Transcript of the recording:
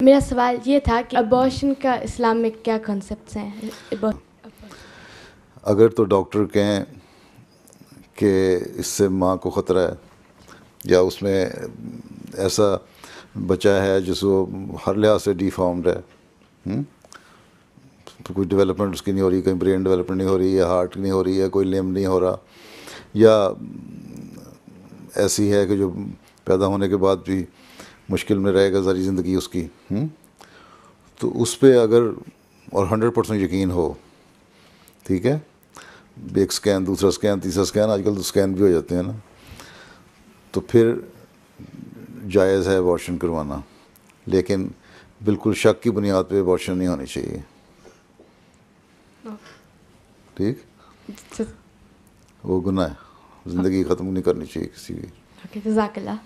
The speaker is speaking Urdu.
میرا سوال یہ تھا کہ ابارشن کا اسلام میں کیا کنسیپٹس ہیں؟ اگر تو ڈاکٹر کہیں کہ اس سے ماں کو خطرہ ہے یا اس میں ایسا بچہ ہے جس کو ہر لحاظ سے ڈیفارمڈ ہے، کوئی ڈیولپمنٹ اس کی نہیں ہو رہی، کوئی برین ڈیولپمنٹ نہیں ہو رہی، یا ہارٹ نہیں ہو رہی ہے، کوئی لمب نہیں ہو رہا، یا ایسی ہے کہ جو پیدا ہونے کے بعد بھی مشکل میں رہے گا ساری زندگی اس کی، تو اس پہ اگر اور 100% یقین ہو، ٹھیک ہے، ایک سکین، دوسرا سکین، تیسرا سکین، آج کل تو سکین بھی ہو جاتے ہیں نا، تو پھر جائز ہے ابارشن کروانا، لیکن بالکل شک کی بنیاد پہ ابارشن نہیں ہونی چاہیے، ٹھیک، وہ گناہ ہے، زندگی ختم نہیں کرنی چاہیے کسی کی. اوکے، جزاک اللہ.